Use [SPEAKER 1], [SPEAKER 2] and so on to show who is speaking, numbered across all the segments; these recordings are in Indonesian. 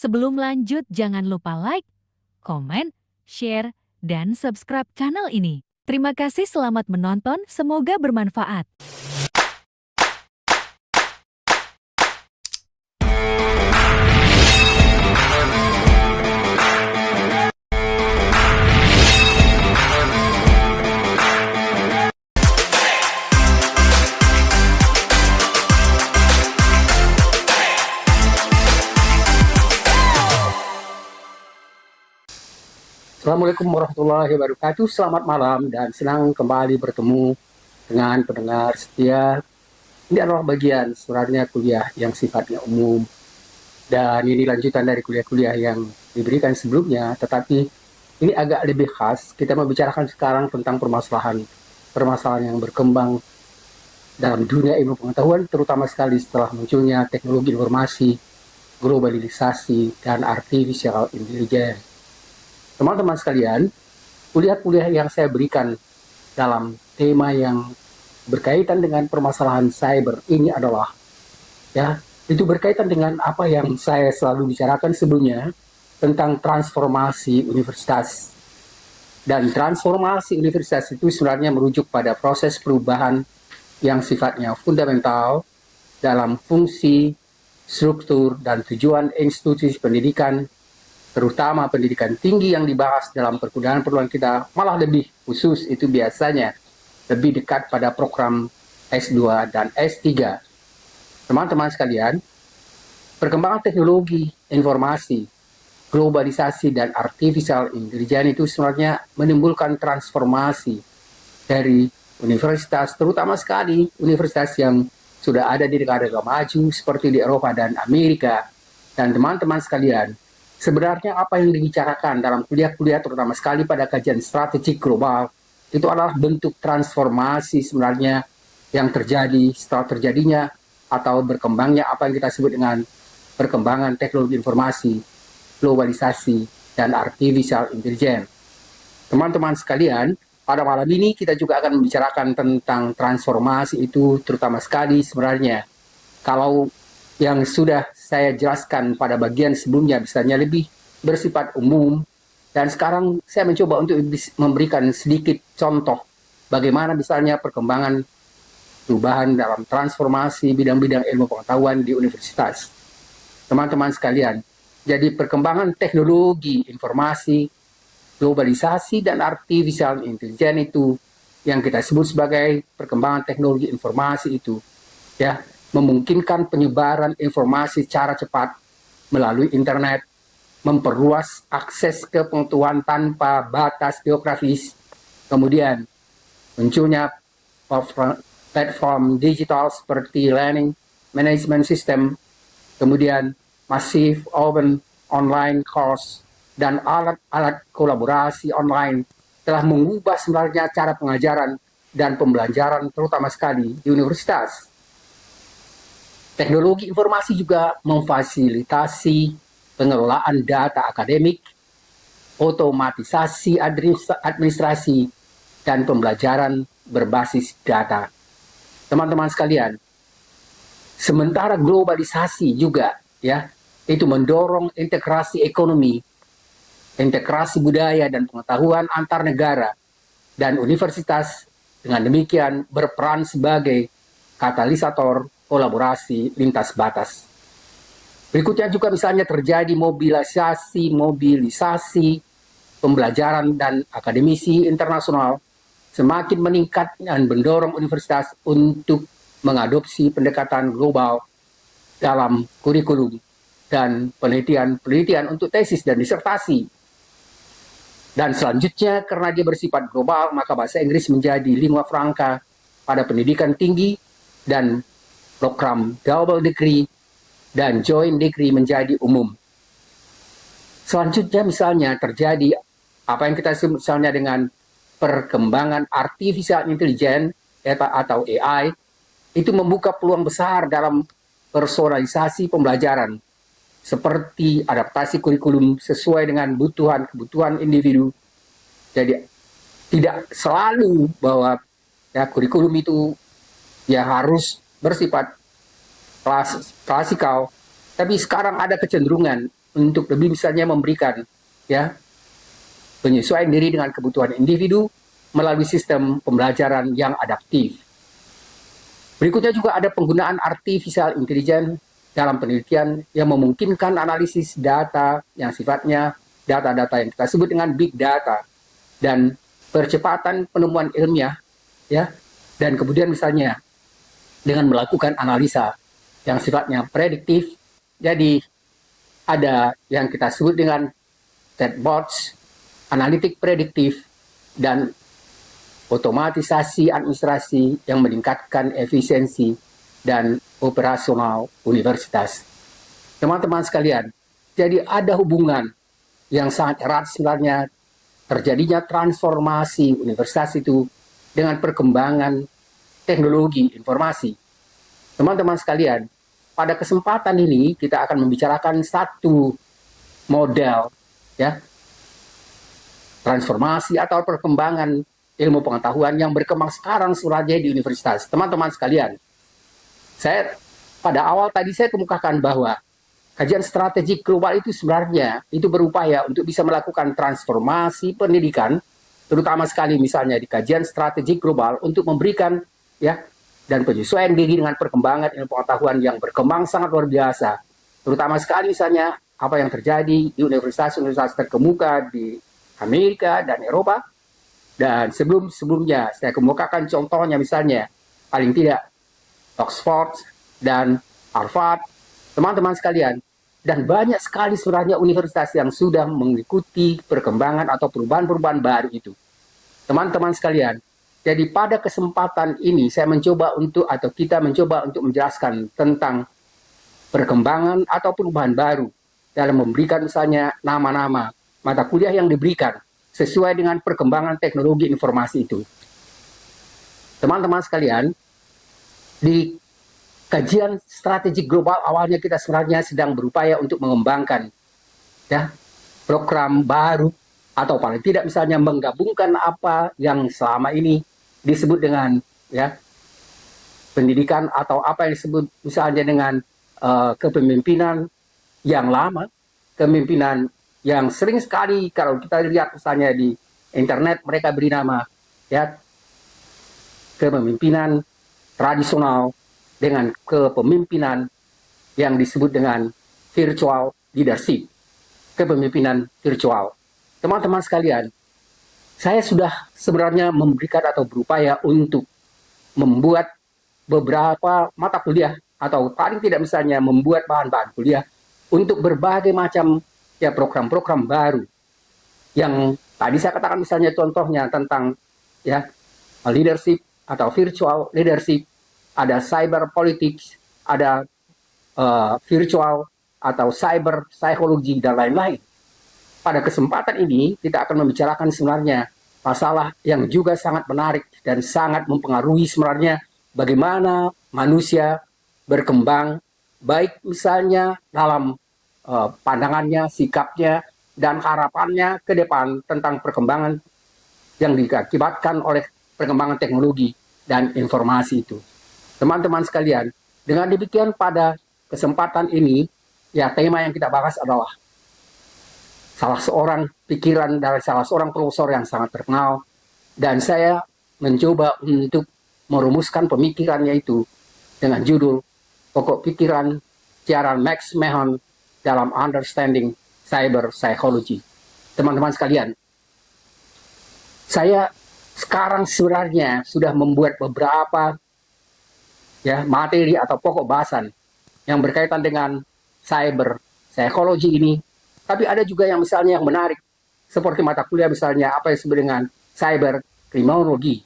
[SPEAKER 1] Sebelum lanjut, jangan lupa like, komen, share, dan subscribe channel ini. Terima kasih, selamat menonton, semoga bermanfaat.
[SPEAKER 2] Assalamualaikum warahmatullahi wabarakatuh. Selamat malam dan senang kembali bertemu dengan pendengar setia. Ini adalah bagian sebenarnya kuliah yang sifatnya umum dan ini lanjutan dari kuliah-kuliah yang diberikan sebelumnya, tetapi ini agak lebih khas. Kita membicarakan sekarang tentang permasalahan yang berkembang dalam dunia ilmu pengetahuan, terutama sekali setelah munculnya teknologi informasi, globalisasi, dan artificial intelligence. Teman-teman sekalian, kuliah-kuliah yang saya berikan dalam tema yang berkaitan dengan permasalahan cyber ini adalah itu berkaitan dengan apa yang saya selalu bicarakan sebelumnya tentang transformasi universitas. Dan transformasi universitas itu sebenarnya merujuk pada proses perubahan yang sifatnya fundamental dalam fungsi, struktur, dan tujuan institusi pendidikan, terutama pendidikan tinggi yang dibahas dalam perkuliahan kita, malah lebih khusus itu biasanya lebih dekat pada program S2 dan S3. Teman-teman sekalian, perkembangan teknologi, informasi, globalisasi, dan artificial intelligence itu sebenarnya menimbulkan transformasi dari universitas, terutama sekali universitas yang sudah ada di negara-negara maju seperti di Eropa dan Amerika. Dan teman-teman sekalian, sebenarnya apa yang dibicarakan dalam kuliah-kuliah terutama sekali pada kajian strategik global itu adalah bentuk transformasi sebenarnya yang terjadi setelah terjadinya atau berkembangnya apa yang kita sebut dengan perkembangan teknologi informasi, globalisasi, dan artificial intelligence. Teman-teman sekalian, pada malam ini kita juga akan membicarakan tentang transformasi itu terutama sekali sebenarnya kalau yang sudah saya jelaskan pada bagian sebelumnya misalnya lebih bersifat umum, dan sekarang saya mencoba untuk memberikan sedikit contoh bagaimana misalnya perkembangan perubahan dalam transformasi bidang-bidang ilmu pengetahuan di universitas. Teman-teman sekalian, jadi perkembangan teknologi informasi, globalisasi, dan artificial intelligence itu yang kita sebut sebagai perkembangan teknologi informasi itu memungkinkan penyebaran informasi secara cepat melalui internet, memperluas akses ke pengetahuan tanpa batas geografis, kemudian munculnya platform digital seperti learning management system, kemudian masif open online course, dan alat-alat kolaborasi online telah mengubah sebenarnya cara pengajaran dan pembelajaran terutama sekali di universitas. Teknologi informasi juga memfasilitasi pengelolaan data akademik, otomatisasi administrasi, dan pembelajaran berbasis data. Teman-teman sekalian, sementara globalisasi juga itu mendorong integrasi ekonomi, integrasi budaya dan pengetahuan antar negara, dan universitas dengan demikian berperan sebagai katalisator kolaborasi lintas batas. Berikutnya juga misalnya terjadi mobilisasi pembelajaran dan akademisi internasional semakin meningkat dan mendorong universitas untuk mengadopsi pendekatan global dalam kurikulum dan penelitian untuk tesis dan disertasi. Dan selanjutnya karena dia bersifat global, maka bahasa Inggris menjadi lingua franca pada pendidikan tinggi dan program double degree dan joint degree menjadi umum. Selanjutnya misalnya terjadi apa yang kita sebut misalnya dengan perkembangan artificial intelligence atau AI, itu membuka peluang besar dalam personalisasi pembelajaran seperti adaptasi kurikulum sesuai dengan kebutuhan individu. Jadi tidak selalu bahwa kurikulum itu harus bersifat klasikal, tapi sekarang ada kecenderungan untuk lebih misalnya memberikan ya penyesuaian diri dengan kebutuhan individu melalui sistem pembelajaran yang adaptif. Berikutnya juga ada penggunaan artificial intelligence dalam penelitian yang memungkinkan analisis data yang sifatnya data-data yang kita sebut dengan big data dan percepatan penemuan ilmiah ya, dan kemudian misalnya dengan melakukan analisa yang sifatnya prediktif. Jadi ada yang kita sebut dengan chatbots, analitik prediktif, dan otomatisasi administrasi yang meningkatkan efisiensi dan operasional universitas. Teman-teman sekalian, jadi ada hubungan yang sangat erat sebenarnya terjadinya transformasi universitas itu dengan perkembangan teknologi informasi. Teman-teman sekalian, pada kesempatan ini kita akan membicarakan satu model ya transformasi atau perkembangan ilmu pengetahuan yang berkembang sekarang sebenarnya di universitas. Teman-teman sekalian, pada awal tadi saya kemukakan bahwa kajian strategik global itu sebenarnya itu berupaya untuk bisa melakukan transformasi pendidikan, terutama sekali misalnya di kajian strategik global untuk memberikan ya dan penyesuaian diri dengan perkembangan ilmu pengetahuan yang berkembang sangat luar biasa. Terutama sekali misalnya apa yang terjadi di universitas-universitas terkemuka di Amerika dan Eropa. Dan sebelumnya saya kemukakan contohnya misalnya paling tidak Oxford dan Harvard, teman-teman sekalian. Dan banyak sekali sebenarnya universitas yang sudah mengikuti perkembangan atau perubahan-perubahan baru itu. Teman-teman sekalian, jadi pada kesempatan ini saya mencoba untuk atau kita mencoba untuk menjelaskan tentang perkembangan atau perubahan baru dalam memberikan misalnya nama-nama mata kuliah yang diberikan sesuai dengan perkembangan teknologi informasi itu. Teman-teman sekalian, di kajian strategik global awalnya kita sebenarnya sedang berupaya untuk mengembangkan ya program baru atau paling tidak misalnya menggabungkan apa yang selama ini disebut dengan ya pendidikan atau apa yang disebut misalnya dengan kepemimpinan yang lama, kepemimpinan yang sering sekali kalau kita lihat misalnya di internet mereka beri nama ya kepemimpinan tradisional dengan kepemimpinan yang disebut dengan virtual leadership, kepemimpinan virtual. Teman-teman sekalian, saya sudah sebenarnya memberikan atau berupaya untuk membuat beberapa mata kuliah atau paling tidak misalnya membuat bahan-bahan kuliah untuk berbagai macam ya program-program baru yang tadi saya katakan misalnya contohnya tentang ya leadership atau virtual leadership, ada cyber politics, ada virtual atau cyber psychology dan lain-lain. Pada kesempatan ini kita akan membicarakan sebenarnya masalah yang juga sangat menarik dan sangat mempengaruhi sebenarnya bagaimana manusia berkembang baik misalnya dalam pandangannya, sikapnya, dan harapannya ke depan tentang perkembangan yang diakibatkan oleh perkembangan teknologi dan informasi itu. Teman-teman sekalian, dengan demikian pada kesempatan ini, ya tema yang kita bahas adalah salah seorang pikiran dari salah seorang profesor yang sangat terkenal, dan saya mencoba untuk merumuskan pemikirannya itu dengan judul Pokok Pikiran Ciaran Max Mahon dalam Understanding Cyber Psychology. Teman-teman sekalian, saya sekarang sebenarnya sudah membuat beberapa ya materi atau pokok bahasan yang berkaitan dengan cyber psychology ini. Tapi ada juga yang misalnya yang menarik seperti mata kuliah misalnya apa yang disebut dengan cyber criminology.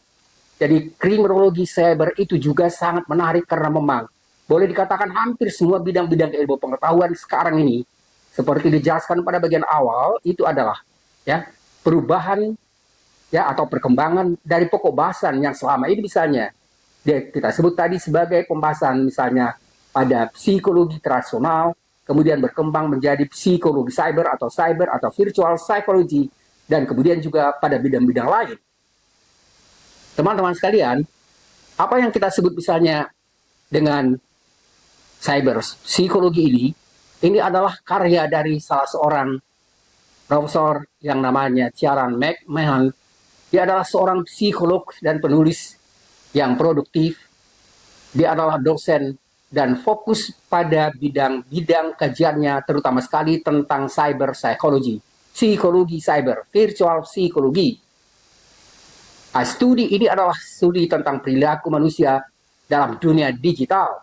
[SPEAKER 2] Jadi kriminologi cyber itu juga sangat menarik karena memang boleh dikatakan hampir semua bidang-bidang ilmu pengetahuan sekarang ini seperti dijelaskan pada bagian awal itu adalah ya perubahan ya atau perkembangan dari pokok bahasan yang selama ini misalnya kita sebut tadi sebagai pembahasan misalnya pada psikologi tradisional, kemudian berkembang menjadi psikologi cyber atau virtual psychology, dan kemudian juga pada bidang-bidang lain. Teman-teman sekalian, apa yang kita sebut misalnya dengan cyber psikologi ini Ini adalah karya dari salah seorang profesor yang namanya Ciaran McMahon. Dia adalah seorang psikolog dan penulis yang produktif. Dia adalah dosen dan fokus pada bidang-bidang kajiannya terutama sekali tentang cyber psychology, psikologi cyber, virtual psikologi. Studi ini adalah studi tentang perilaku manusia dalam dunia digital.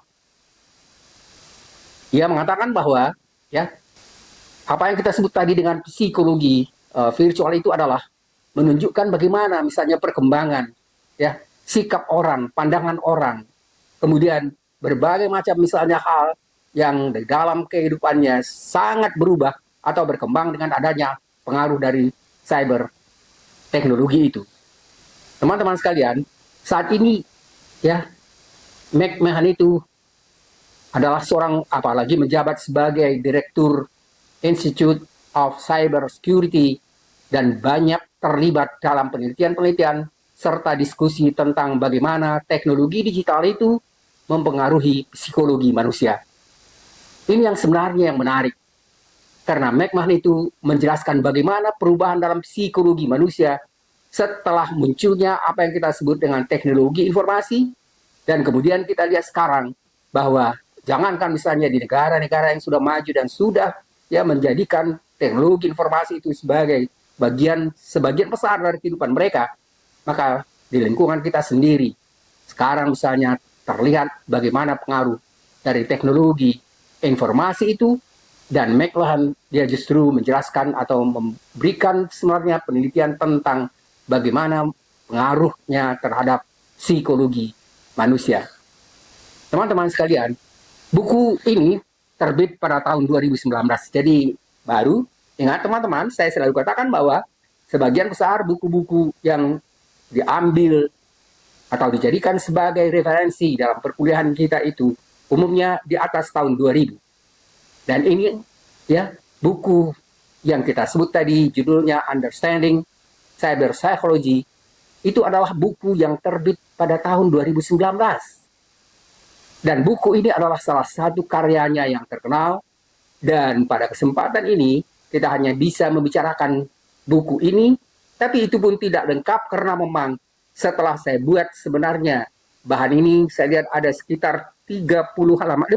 [SPEAKER 2] Ia mengatakan bahwa ya apa yang kita sebut tadi dengan psikologi virtual itu adalah menunjukkan bagaimana misalnya perkembangan ya sikap orang, pandangan orang, kemudian berbagai macam misalnya hal yang di dalam kehidupannya sangat berubah atau berkembang dengan adanya pengaruh dari cyber teknologi itu. Teman-teman sekalian, saat ini ya McMahon itu adalah seorang apalagi menjabat sebagai direktur Institute of Cyber Security dan banyak terlibat dalam penelitian-penelitian serta diskusi tentang bagaimana teknologi digital itu mempengaruhi psikologi manusia. Ini yang sebenarnya yang menarik. Karena McMahon itu menjelaskan bagaimana perubahan dalam psikologi manusia setelah munculnya apa yang kita sebut dengan teknologi informasi, dan kemudian kita lihat sekarang bahwa jangankan misalnya di negara-negara yang sudah maju dan sudah ya menjadikan teknologi informasi itu sebagai sebagian besar dari kehidupan mereka, maka di lingkungan kita sendiri sekarang misalnya terlihat bagaimana pengaruh dari teknologi informasi itu. Dan McLuhan dia justru menjelaskan atau memberikan sebenarnya penelitian tentang bagaimana pengaruhnya terhadap psikologi manusia. Teman-teman sekalian, buku ini terbit pada tahun 2019, jadi baru. Ingat teman-teman, saya selalu katakan bahwa sebagian besar buku-buku yang diambil atau dijadikan sebagai referensi dalam perkuliahan kita itu umumnya di atas tahun 2000. Dan ini ya buku yang kita sebut tadi judulnya Understanding Cyber Psychology itu adalah buku yang terbit pada tahun 2019. Dan buku ini adalah salah satu karyanya yang terkenal, dan pada kesempatan ini kita hanya bisa membicarakan buku ini, tapi itu pun tidak lengkap karena memang setelah saya buat sebenarnya bahan ini saya lihat ada sekitar 30 halaman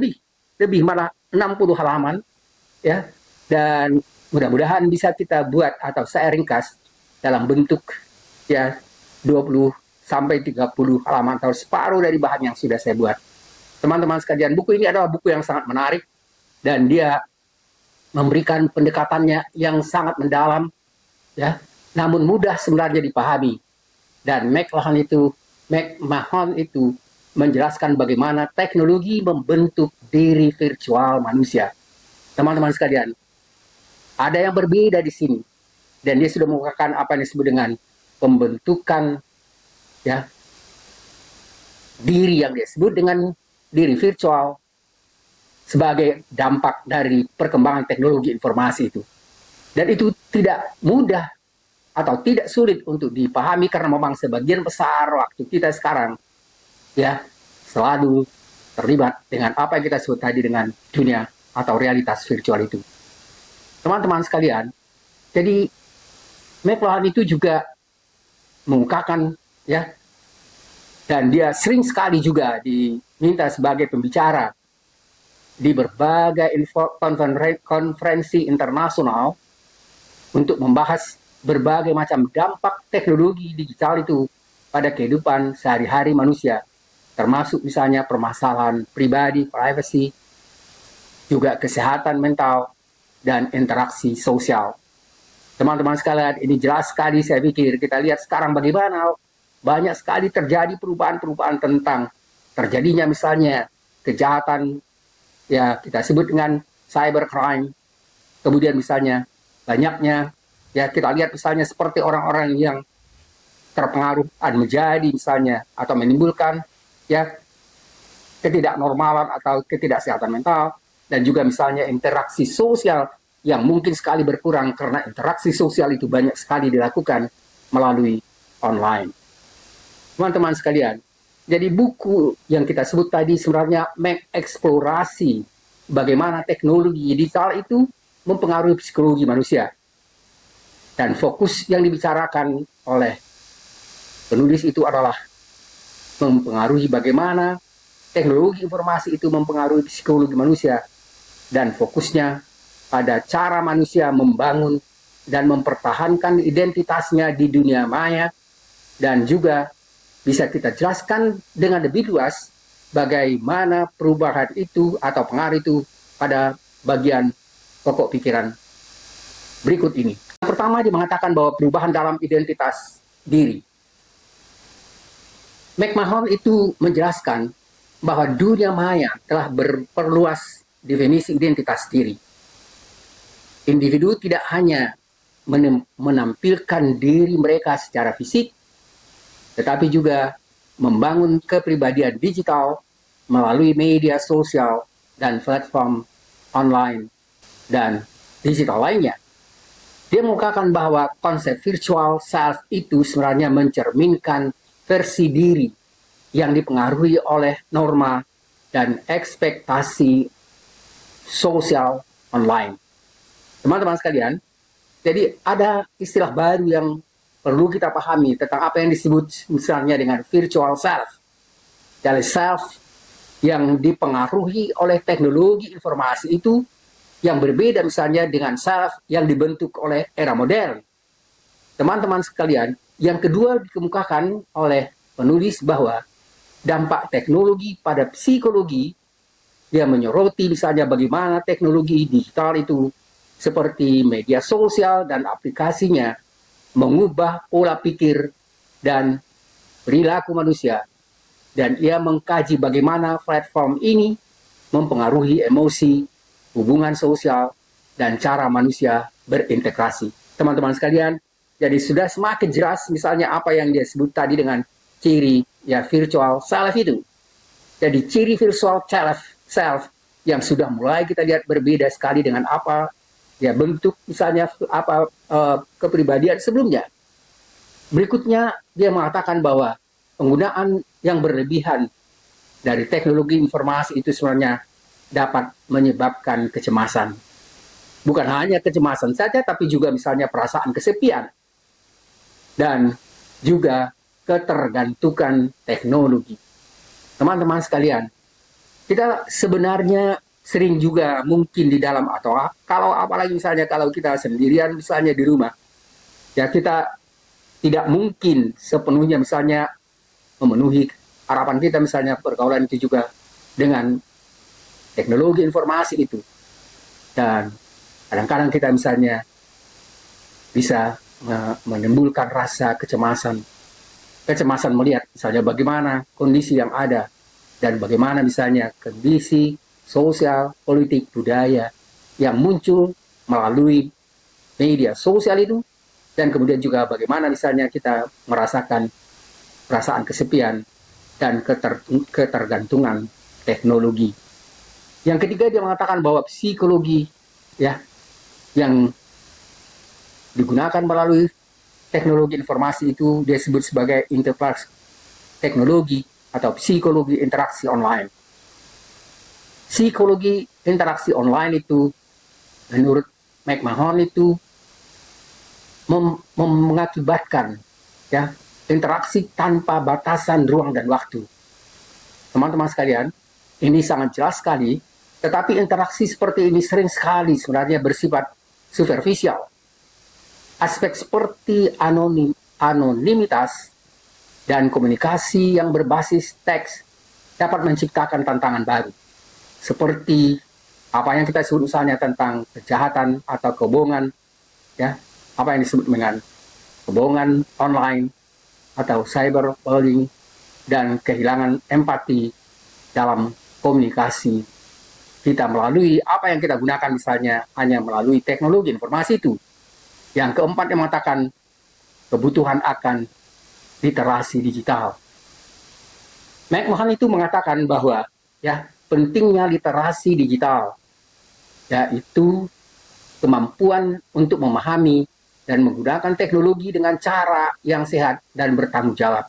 [SPEAKER 2] lebih malah 60 halaman ya, dan mudah-mudahan bisa kita buat atau saya ringkas dalam bentuk ya 20 sampai 30 halaman atau separuh dari bahan yang sudah saya buat. Teman-teman sekalian, buku ini adalah buku yang sangat menarik dan dia memberikan pendekatannya yang sangat mendalam ya, namun mudah sebenarnya dipahami. Dan McMahon itu menjelaskan bagaimana teknologi membentuk diri virtual manusia. Teman-teman sekalian, ada yang berbeda di sini. Dan dia sudah mengungkapkan apa yang disebut dengan pembentukan ya diri yang disebut dengan diri virtual sebagai dampak dari perkembangan teknologi informasi itu. Dan itu tidak mudah atau tidak sulit untuk dipahami karena memang sebagian besar waktu kita sekarang ya selalu terlibat dengan apa yang kita sebut tadi dengan dunia atau realitas virtual itu. Teman-teman sekalian, jadi McLuhan itu juga mengungkapkan ya, dan dia sering sekali juga diminta sebagai pembicara di berbagai konferensi internasional untuk membahas berbagai macam dampak teknologi digital itu pada kehidupan sehari-hari manusia, termasuk misalnya permasalahan pribadi, privacy, juga kesehatan mental, dan interaksi sosial. Teman-teman sekalian, ini jelas sekali saya pikir kita lihat sekarang bagaimana banyak sekali terjadi perubahan-perubahan tentang terjadinya misalnya kejahatan, ya kita sebut dengan cybercrime, kemudian misalnya banyaknya, ya kita lihat misalnya seperti orang-orang yang terpengaruh menjadi misalnya atau menimbulkan ya ketidaknormalan atau ketidaksehatan mental, dan juga misalnya interaksi sosial yang mungkin sekali berkurang karena interaksi sosial itu banyak sekali dilakukan melalui online. Teman-teman sekalian, jadi buku yang kita sebut tadi sebenarnya mengeksplorasi bagaimana teknologi digital itu mempengaruhi psikologi manusia. Dan fokus yang dibicarakan oleh penulis itu adalah mempengaruhi bagaimana teknologi informasi itu mempengaruhi psikologi manusia, dan fokusnya pada cara manusia membangun dan mempertahankan identitasnya di dunia maya, dan juga bisa kita jelaskan dengan lebih luas bagaimana perubahan itu atau pengaruh itu pada bagian pokok pikiran berikut ini. Yang pertama, dia mengatakan bahwa perubahan dalam identitas diri. McMahon itu menjelaskan bahwa dunia maya telah berperluas definisi identitas diri. Individu tidak hanya menampilkan diri mereka secara fisik, tetapi juga membangun kepribadian digital melalui media sosial dan platform online dan digital lainnya. Dia mengungkapkan bahwa konsep virtual self itu sebenarnya mencerminkan versi diri yang dipengaruhi oleh norma dan ekspektasi sosial online. Teman-teman sekalian, jadi ada istilah baru yang perlu kita pahami tentang apa yang disebut misalnya dengan virtual self. Jadi self yang dipengaruhi oleh teknologi informasi itu yang berbeda misalnya dengan self yang dibentuk oleh era modern. Teman-teman sekalian, yang kedua dikemukakan oleh penulis bahwa dampak teknologi pada psikologi, dia menyoroti misalnya bagaimana teknologi digital itu seperti media sosial dan aplikasinya mengubah pola pikir dan perilaku manusia, dan ia mengkaji bagaimana platform ini mempengaruhi emosi, hubungan sosial, dan cara manusia berintegrasi. Teman-teman sekalian, jadi sudah semakin jelas misalnya apa yang dia sebut tadi dengan ciri ya virtual self itu. Jadi ciri virtual self yang sudah mulai kita lihat berbeda sekali dengan apa ya bentuk misalnya apa kepribadian sebelumnya. Berikutnya dia mengatakan bahwa penggunaan yang berlebihan dari teknologi informasi itu sebenarnya dapat menyebabkan kecemasan. Bukan hanya kecemasan saja, tapi juga misalnya perasaan kesepian dan juga ketergantungan teknologi. Teman-teman sekalian, kita sebenarnya sering juga mungkin di dalam atau kalau apalagi misalnya kalau kita sendirian misalnya di rumah, ya kita tidak mungkin sepenuhnya misalnya memenuhi harapan kita misalnya pergaulan itu juga dengan teknologi informasi itu. Dan kadang-kadang kita misalnya bisa menimbulkan rasa kecemasan melihat misalnya bagaimana kondisi yang ada dan bagaimana misalnya kondisi sosial, politik, budaya yang muncul melalui media sosial itu, dan kemudian juga bagaimana misalnya kita merasakan perasaan kesepian dan ketergantungan teknologi. Yang ketiga dia mengatakan bahwa psikologi ya yang digunakan melalui teknologi informasi itu dia sebut sebagai interpretasi teknologi atau psikologi interaksi online. Psikologi interaksi online itu menurut McMahon itu mengakibatkan ya interaksi tanpa batasan ruang dan waktu. Teman-teman sekalian, ini sangat jelas sekali, tetapi interaksi seperti ini sering sekali sebenarnya bersifat superficial. Aspek seperti anonimitas dan komunikasi yang berbasis teks dapat menciptakan tantangan baru. Seperti apa yang kita sebut misalnya tentang kejahatan atau kebohongan, ya, apa yang disebut dengan kebohongan online atau cyberbullying, dan kehilangan empati dalam komunikasi kita melalui apa yang kita gunakan misalnya hanya melalui teknologi informasi itu. Yang keempat yang mengatakan kebutuhan akan literasi digital. McMahon itu mengatakan bahwa ya pentingnya literasi digital, yaitu kemampuan untuk memahami dan menggunakan teknologi dengan cara yang sehat dan bertanggung jawab.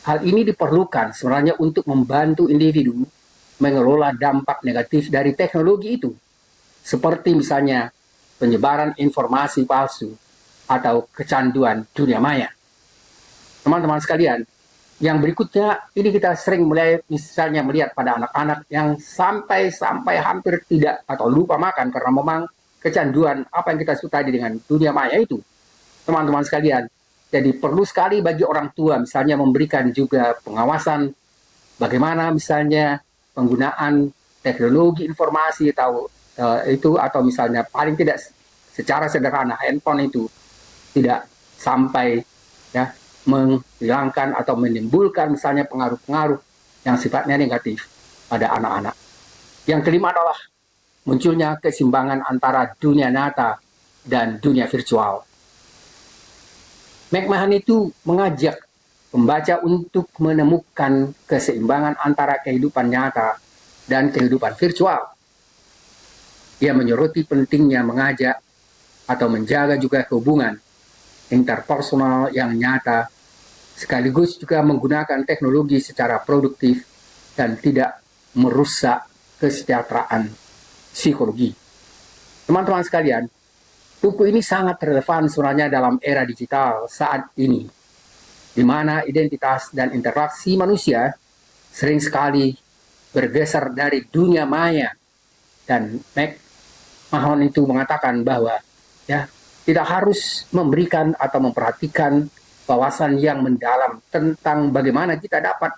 [SPEAKER 2] Hal ini diperlukan sebenarnya untuk membantu individu mengelola dampak negatif dari teknologi itu, seperti misalnya penyebaran informasi palsu atau kecanduan dunia maya. Teman-teman sekalian, yang berikutnya ini kita sering misalnya melihat pada anak-anak yang sampai hampir tidak atau lupa makan karena memang kecanduan apa yang kita suka dengan dunia maya itu. Teman-teman sekalian, jadi perlu sekali bagi orang tua misalnya memberikan juga pengawasan bagaimana misalnya penggunaan teknologi informasi atau misalnya paling tidak secara sederhana handphone itu tidak sampai ya menghilangkan atau menimbulkan misalnya pengaruh-pengaruh yang sifatnya negatif pada anak-anak. Yang kelima adalah munculnya keseimbangan antara dunia nyata dan dunia virtual. McMahon itu mengajak pembaca untuk menemukan keseimbangan antara kehidupan nyata dan kehidupan virtual. Ia menyoroti pentingnya mengajak atau menjaga juga hubungan interpersonal yang nyata, sekaligus juga menggunakan teknologi secara produktif dan tidak merusak kesejahteraan psikologi. Teman-teman sekalian, buku ini sangat relevan sebenarnya dalam era digital saat ini, di mana identitas dan interaksi manusia sering sekali bergeser dari dunia maya. Dan McMahon itu mengatakan bahwa ya tidak harus memberikan atau memperhatikan wawasan yang mendalam tentang bagaimana kita dapat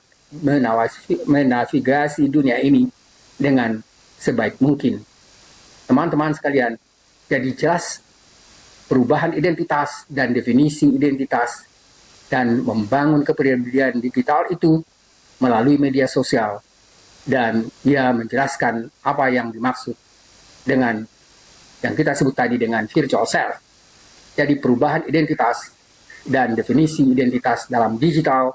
[SPEAKER 2] menavigasi dunia ini dengan sebaik mungkin. Teman-teman sekalian, jadi jelas perubahan identitas dan definisi identitas dan membangun kepribadian digital itu melalui media sosial, dan ia menjelaskan apa yang dimaksud dengan yang kita sebut tadi dengan virtual self. Jadi perubahan identitas dan definisi identitas dalam digital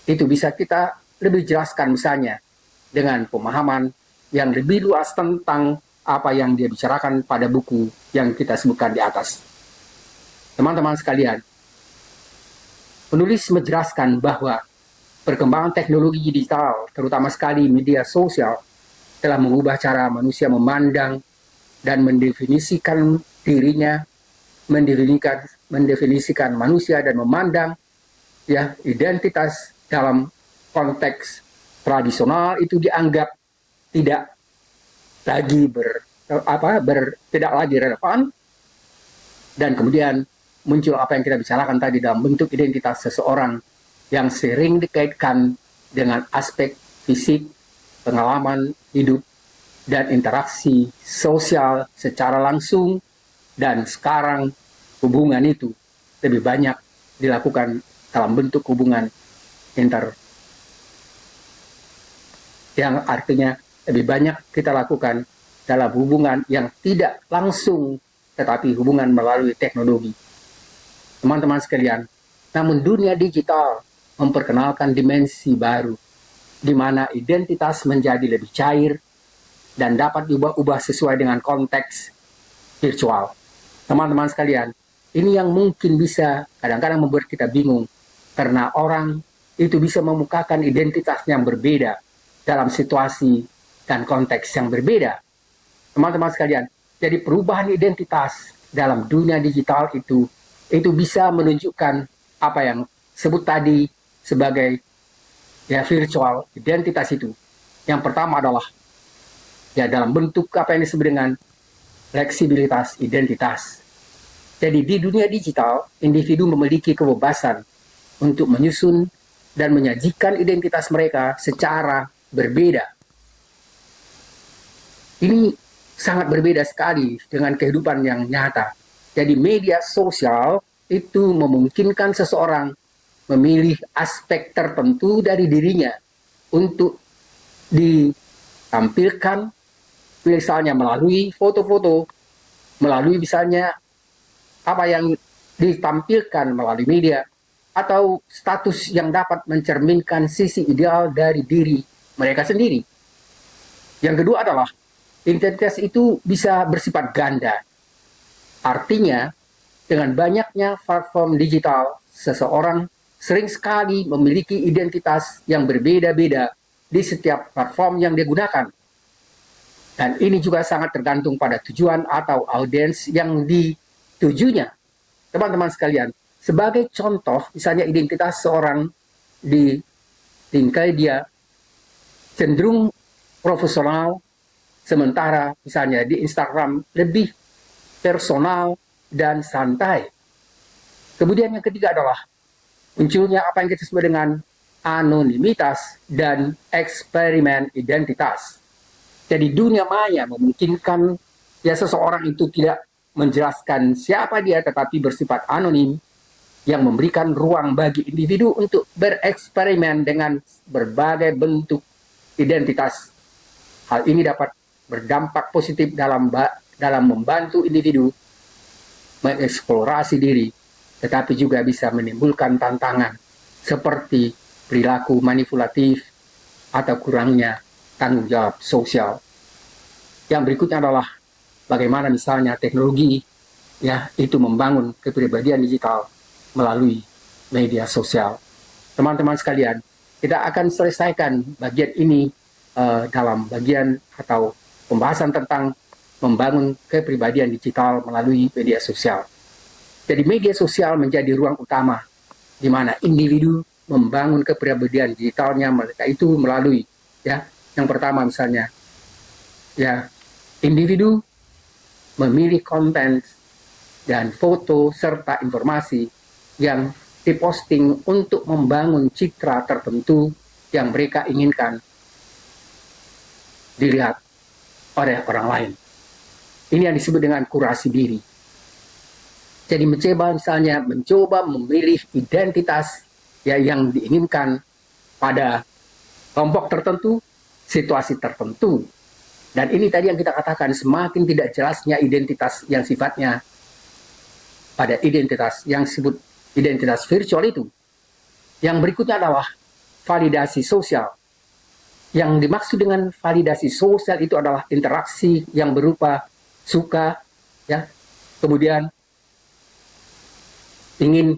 [SPEAKER 2] itu bisa kita lebih jelaskan misalnya dengan pemahaman yang lebih luas tentang apa yang dia bicarakan pada buku yang kita sebutkan di atas. Teman-teman sekalian, penulis menjelaskan bahwa perkembangan teknologi digital, terutama sekali media sosial, telah mengubah cara manusia memandang dan mendefinisikan dirinya, mendefinisikan manusia dan memandang ya identitas dalam konteks tradisional itu dianggap tidak lagi tidak lagi relevan, dan kemudian muncul apa yang kita bicarakan tadi dalam bentuk identitas seseorang yang sering dikaitkan dengan aspek fisik, pengalaman hidup, dan interaksi sosial secara langsung. Dan sekarang hubungan itu lebih banyak dilakukan dalam bentuk hubungan yang artinya lebih banyak kita lakukan dalam hubungan yang tidak langsung tetapi hubungan melalui teknologi. Teman-teman sekalian, namun dunia digital memperkenalkan dimensi baru di mana identitas menjadi lebih cair dan dapat diubah-ubah sesuai dengan konteks virtual. Teman-teman sekalian, ini yang mungkin bisa kadang-kadang membuat kita bingung karena orang itu bisa memukakan identitas yang berbeda dalam situasi dan konteks yang berbeda. Teman-teman sekalian, jadi perubahan identitas dalam dunia digital itu bisa menunjukkan apa yang sebut tadi sebagai ya virtual identitas itu. Yang pertama adalah ya dalam bentuk apa yang disebut dengan fleksibilitas identitas. Jadi di dunia digital, individu memiliki kebebasan untuk menyusun dan menyajikan identitas mereka secara berbeda. Ini sangat berbeda sekali dengan kehidupan yang nyata. Jadi media sosial itu memungkinkan seseorang memilih aspek tertentu dari dirinya untuk ditampilkan, misalnya melalui foto-foto, melalui misalnya apa yang ditampilkan melalui media, atau status yang dapat mencerminkan sisi ideal dari diri mereka sendiri. Yang kedua adalah identitas itu bisa bersifat ganda. Artinya, dengan banyaknya platform digital, seseorang sering sekali memiliki identitas yang berbeda-beda di setiap platform yang dia gunakan. Dan ini juga sangat tergantung pada tujuan atau audiens yang ditujunya. Teman-teman sekalian, sebagai contoh, misalnya identitas seorang di LinkedIn cenderung profesional, sementara misalnya di Instagram lebih personal dan santai. Kemudian yang ketiga adalah munculnya apa yang kita sebut dengan anonimitas dan eksperimen identitas. Jadi dunia maya memungkinkan ya seseorang itu tidak menjelaskan siapa dia tetapi bersifat anonim yang memberikan ruang bagi individu untuk bereksperimen dengan berbagai bentuk identitas. Hal ini dapat berdampak positif dalam membantu individu mengeksplorasi diri, tetapi juga bisa menimbulkan tantangan seperti perilaku manipulatif atau kurangnya tanggung jawab sosial. Yang berikutnya adalah bagaimana misalnya teknologi ya itu membangun kepribadian digital melalui media sosial. Teman-teman sekalian, kita akan selesaikan bagian ini dalam bagian atau pembahasan tentang membangun kepribadian digital melalui media sosial. Jadi media sosial menjadi ruang utama di mana individu membangun kepribadian digitalnya mereka itu melalui ya yang pertama misalnya ya individu memilih konten dan foto serta informasi yang diposting untuk membangun citra tertentu yang mereka inginkan dilihat oleh orang lain. Ini yang disebut dengan kurasi diri. Jadi mencoba memilih identitas ya yang diinginkan pada kelompok tertentu, situasi tertentu. Dan ini tadi yang kita katakan semakin tidak jelasnya identitas yang sifatnya pada identitas yang disebut identitas virtual itu. Yang berikutnya adalah validasi sosial. Yang dimaksud dengan validasi sosial itu adalah interaksi yang berupa suka, ya, kemudian ingin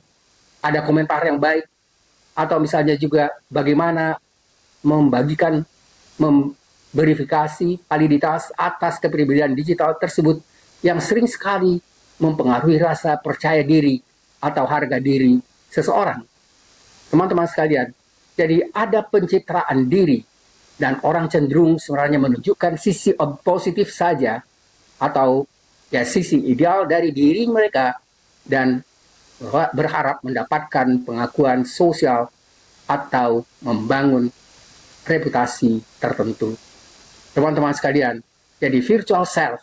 [SPEAKER 2] ada komentar yang baik, atau misalnya juga bagaimana membagikan, verifikasi validitas atas kepribadian digital tersebut yang sering sekali mempengaruhi rasa percaya diri atau harga diri seseorang. Teman-teman sekalian, jadi ada pencitraan diri dan orang cenderung sebenarnya menunjukkan sisi positif saja atau ya sisi ideal dari diri mereka dan berharap mendapatkan pengakuan sosial atau membangun reputasi tertentu. Teman-teman sekalian, jadi virtual self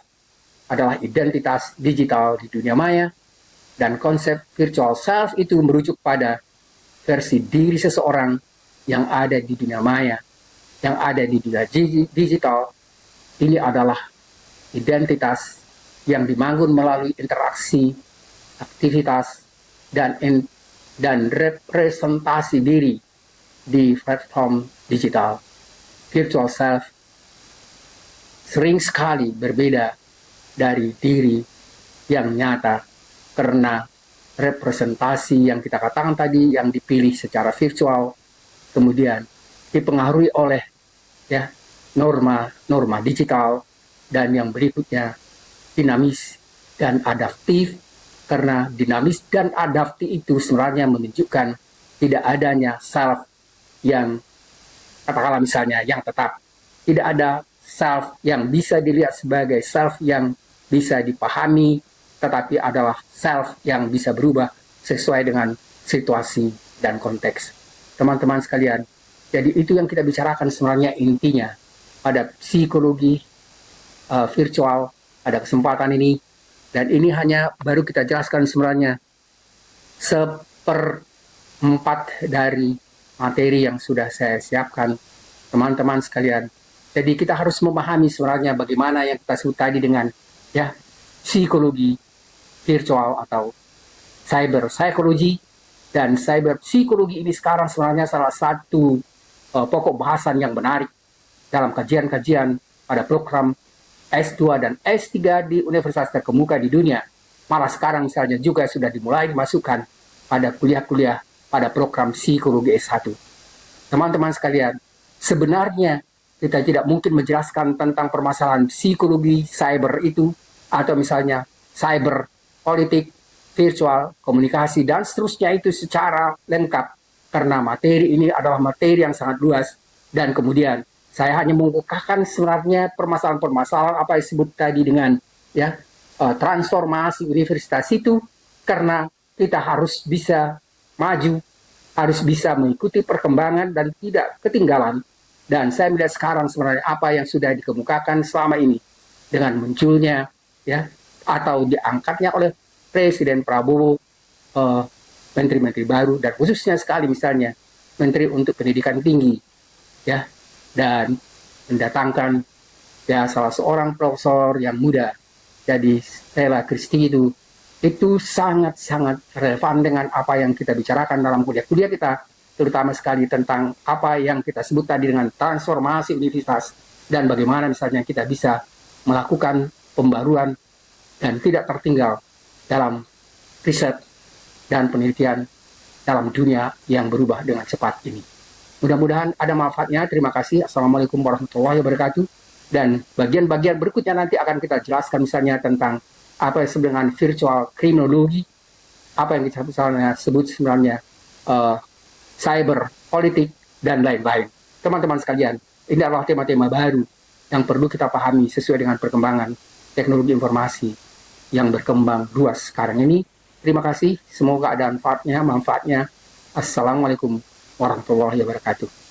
[SPEAKER 2] adalah identitas digital di dunia maya dan konsep virtual self itu merujuk pada versi diri seseorang yang ada di dunia maya, yang ada di dunia digital. Ini adalah identitas yang dibangun melalui interaksi, aktivitas, dan representasi diri di platform digital. Virtual self sering sekali berbeda dari diri yang nyata karena representasi yang kita katakan tadi yang dipilih secara virtual kemudian dipengaruhi oleh ya norma digital dan yang berikutnya dinamis dan adaptif. Karena dinamis dan adaptif itu sebenarnya menunjukkan tidak adanya self yang katakanlah misalnya yang tetap, tidak ada self yang bisa dilihat sebagai self yang bisa dipahami, tetapi adalah self yang bisa berubah sesuai dengan situasi dan konteks. Teman-teman sekalian, jadi itu yang kita bicarakan sebenarnya intinya pada psikologi virtual pada kesempatan ini. Dan ini hanya baru kita jelaskan sebenarnya 1/4 dari materi yang sudah saya siapkan, teman-teman sekalian. Jadi kita harus memahami sebenarnya bagaimana yang kita sebut tadi dengan ya psikologi virtual atau cyber psychology dan cyber psikologi ini sekarang sebenarnya salah satu pokok bahasan yang menarik dalam kajian-kajian pada program S2 dan S3 di universitas terkemuka di dunia. Malah sekarang misalnya juga sudah dimulai dimasukkan pada kuliah-kuliah pada program psikologi S1. Teman-teman sekalian, sebenarnya kita tidak mungkin menjelaskan tentang permasalahan psikologi cyber itu, atau misalnya cyber politik, virtual, komunikasi, dan seterusnya itu secara lengkap. Karena materi ini adalah materi yang sangat luas, dan kemudian saya hanya mengukuhkan sebenarnya permasalahan-permasalahan apa yang disebut tadi dengan ya transformasi universitas itu, karena kita harus bisa maju, harus bisa mengikuti perkembangan dan tidak ketinggalan. Dan saya melihat sekarang sebenarnya apa yang sudah dikemukakan selama ini dengan munculnya ya atau diangkatnya oleh Presiden Prabowo menteri-menteri baru, dan khususnya sekali misalnya Menteri untuk Pendidikan Tinggi ya, dan mendatangkan ya salah seorang profesor yang muda, jadi Stella Christie itu sangat-sangat relevan dengan apa yang kita bicarakan dalam kuliah-kuliah kita, terutama sekali tentang apa yang kita sebut tadi dengan transformasi universitas, dan bagaimana misalnya kita bisa melakukan pembaruan dan tidak tertinggal dalam riset dan penelitian dalam dunia yang berubah dengan cepat ini. Mudah-mudahan ada manfaatnya. Terima kasih. Assalamualaikum warahmatullahi wabarakatuh. Dan bagian-bagian berikutnya nanti akan kita jelaskan misalnya tentang apa yang disebut dengan virtual criminology, apa yang kita misalnya sebut sebenarnya cyber politik, dan lain-lain. Teman-teman sekalian, ini adalah tema-tema baru yang perlu kita pahami sesuai dengan perkembangan teknologi informasi yang berkembang luas sekarang ini. Terima kasih, semoga ada manfaatnya. Assalamualaikum warahmatullahi wabarakatuh.